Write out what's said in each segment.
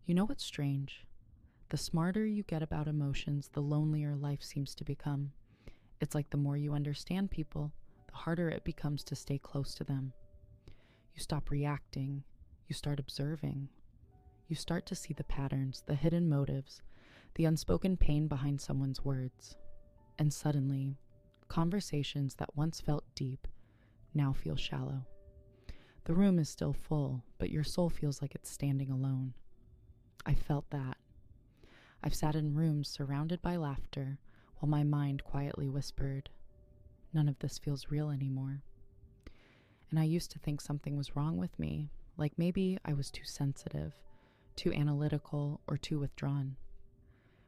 You know what's strange? The smarter you get about emotions, the lonelier life seems to become. It's like the more you understand people, the harder it becomes to stay close to them. You stop reacting, you start observing. You start to see the patterns, the hidden motives, the unspoken pain behind someone's words. And suddenly, conversations that once felt deep now feel shallow. The room is still full, but your soul feels like it's standing alone. I felt that. I've sat in rooms surrounded by laughter while my mind quietly whispered, "None of this feels real anymore." And I used to think something was wrong with me, like maybe I was too sensitive, too analytical, or too withdrawn.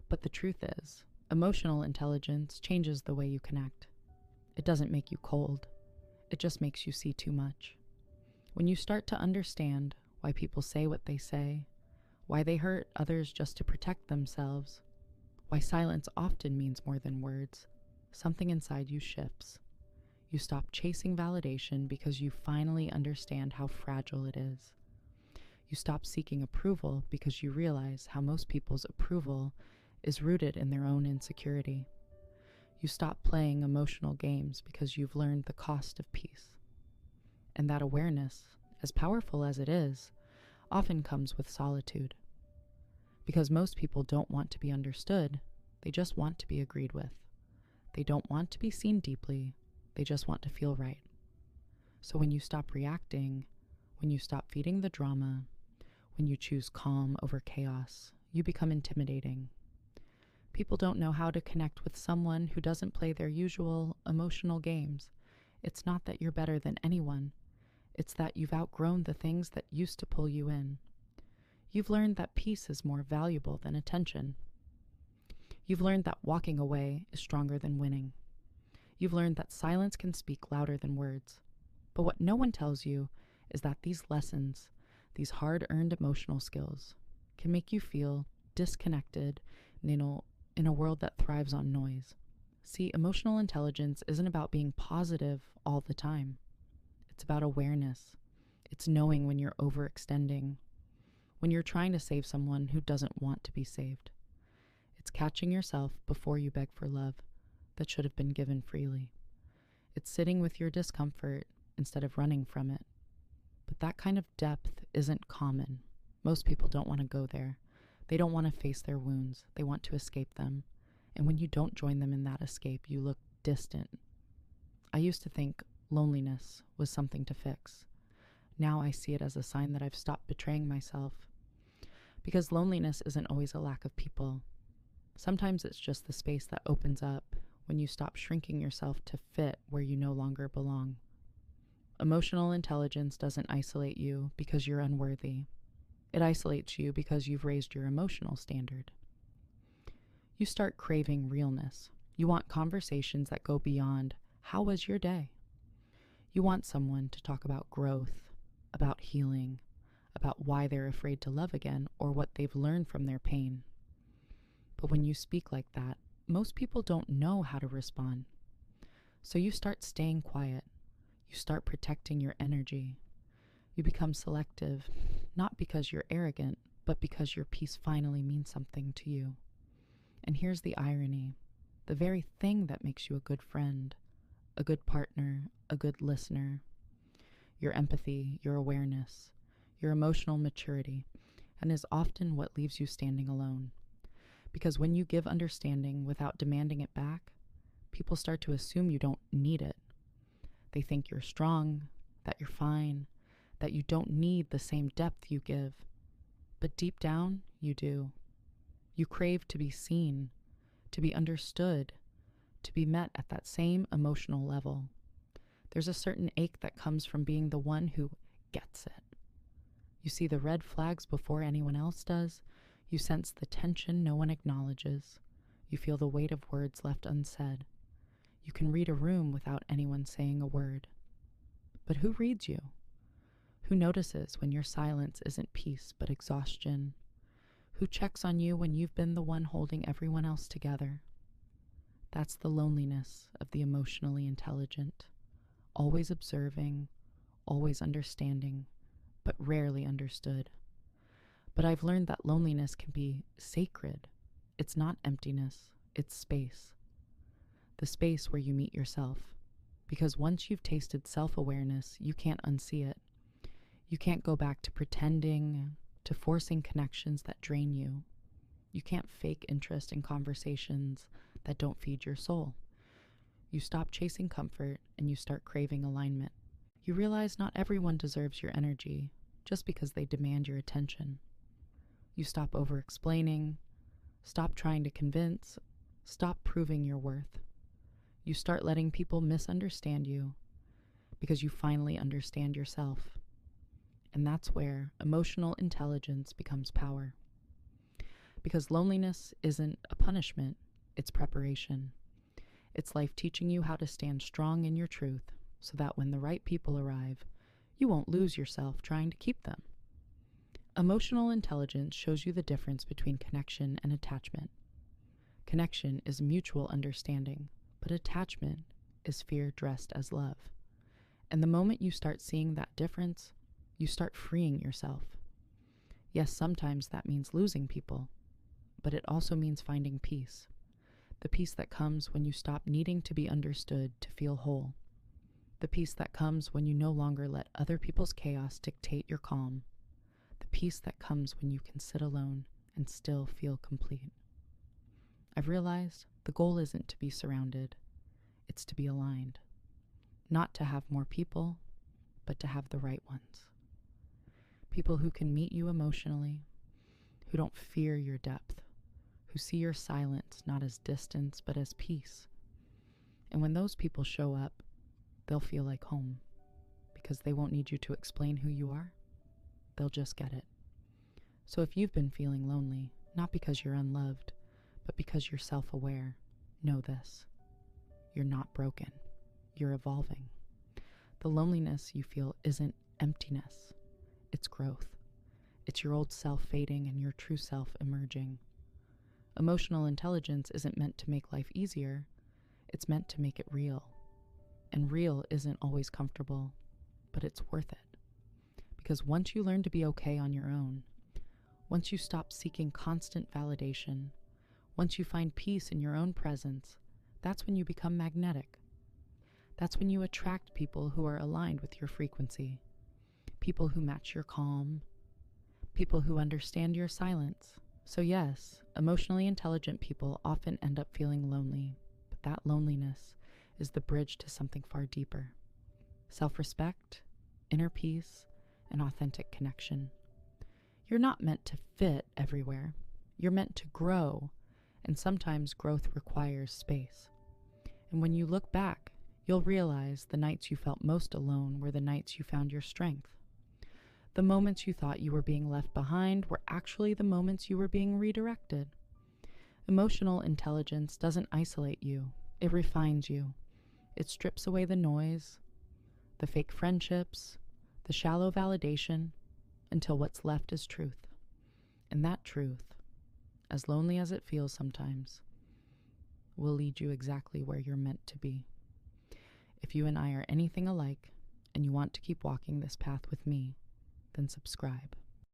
But the truth is, emotional intelligence changes the way you connect. It doesn't make you cold, it just makes you see too much. When you start to understand why people say what they say, why they hurt others just to protect themselves, why silence often means more than words, something inside you shifts. You stop chasing validation because you finally understand how fragile it is. You stop seeking approval because you realize how most people's approval is rooted in their own insecurity. You stop playing emotional games because you've learned the cost of peace. And that awareness, as powerful as it is, often comes with solitude. Because most people don't want to be understood, they just want to be agreed with. They don't want to be seen deeply, they just want to feel right. So when you stop reacting, when you stop feeding the drama, when you choose calm over chaos, you become intimidating. People don't know how to connect with someone who doesn't play their usual emotional games. It's not that you're better than anyone. It's that you've outgrown the things that used to pull you in. You've learned that peace is more valuable than attention. You've learned that walking away is stronger than winning. You've learned that silence can speak louder than words. But what no one tells you is that these lessons, these hard-earned emotional skills, can make you feel disconnected in a world that thrives on noise. See, emotional intelligence isn't about being positive all the time. It's about awareness. It's knowing when you're overextending, when you're trying to save someone who doesn't want to be saved. It's catching yourself before you beg for love that should have been given freely. It's sitting with your discomfort instead of running from it. But that kind of depth isn't common. Most people don't want to go there. They don't want to face their wounds. They want to escape them. And when you don't join them in that escape, you look distant. I used to think loneliness was something to fix. Now I see it as a sign that I've stopped betraying myself. Because loneliness isn't always a lack of people. Sometimes it's just the space that opens up when you stop shrinking yourself to fit where you no longer belong. Emotional intelligence doesn't isolate you because you're unworthy. It isolates you because you've raised your emotional standard. You start craving realness. You want conversations that go beyond, "How was your day?" You want someone to talk about growth, about healing, about why they're afraid to love again or what they've learned from their pain. But when you speak like that, most people don't know how to respond. So you start staying quiet. You start protecting your energy. You become selective, not because you're arrogant, but because your peace finally means something to you. And here's the irony. The very thing that makes you a good friend, a good partner, a good listener, your empathy, your awareness, your emotional maturity, and is often what leaves you standing alone. Because when you give understanding without demanding it back, people start to assume you don't need it. They think you're strong, that you're fine, that you don't need the same depth you give. But deep down, you do. You crave to be seen, to be understood, to be met at that same emotional level. There's a certain ache that comes from being the one who gets it. You see the red flags before anyone else does. You sense the tension no one acknowledges. You feel the weight of words left unsaid. You can read a room without anyone saying a word. But who reads you? Who notices when your silence isn't peace but exhaustion? Who checks on you when you've been the one holding everyone else together? That's the loneliness of the emotionally intelligent. Always observing, always understanding, but rarely understood. But I've learned that loneliness can be sacred. It's not emptiness, it's space. The space where you meet yourself. Because once you've tasted self-awareness, you can't unsee it. You can't go back to pretending, to forcing connections that drain you. You can't fake interest in conversations that don't feed your soul. You stop chasing comfort and you start craving alignment. You realize not everyone deserves your energy just because they demand your attention. You stop over-explaining, stop trying to convince, stop proving your worth. You start letting people misunderstand you because you finally understand yourself. And that's where emotional intelligence becomes power. Because loneliness isn't a punishment, it's preparation. It's life teaching you how to stand strong in your truth so that when the right people arrive, you won't lose yourself trying to keep them. Emotional intelligence shows you the difference between connection and attachment. Connection is mutual understanding, but attachment is fear dressed as love. And the moment you start seeing that difference, you start freeing yourself. Yes, sometimes that means losing people, but it also means finding peace. The peace that comes when you stop needing to be understood to feel whole. The peace that comes when you no longer let other people's chaos dictate your calm. The peace that comes when you can sit alone and still feel complete. I've realized the goal isn't to be surrounded, it's to be aligned. Not to have more people, but to have the right ones. People who can meet you emotionally, who don't fear your depth, who see your silence not as distance but as peace. And when those people show up, they'll feel like home, because they won't need you to explain who you are. They'll just get it. So if you've been feeling lonely, not because you're unloved, but because you're self-aware, know this. You're not broken. You're evolving. The loneliness you feel isn't emptiness. It's growth. It's your old self fading and your true self emerging. Emotional intelligence isn't meant to make life easier. It's meant to make it real. And real isn't always comfortable, but it's worth it. Because once you learn to be okay on your own, once you stop seeking constant validation, once you find peace in your own presence, that's when you become magnetic. That's when you attract people who are aligned with your frequency, people who match your calm, people who understand your silence. So yes, emotionally intelligent people often end up feeling lonely, but that loneliness is the bridge to something far deeper. Self-respect, inner peace, and authentic connection. You're not meant to fit everywhere. You're meant to grow, and sometimes growth requires space. And when you look back, you'll realize the nights you felt most alone were the nights you found your strength. The moments you thought you were being left behind were actually the moments you were being redirected. Emotional intelligence doesn't isolate you, it refines you. It strips away the noise, the fake friendships, the shallow validation, until what's left is truth. And that truth, as lonely as it feels sometimes, will lead you exactly where you're meant to be. If you and I are anything alike, and you want to keep walking this path with me, then subscribe.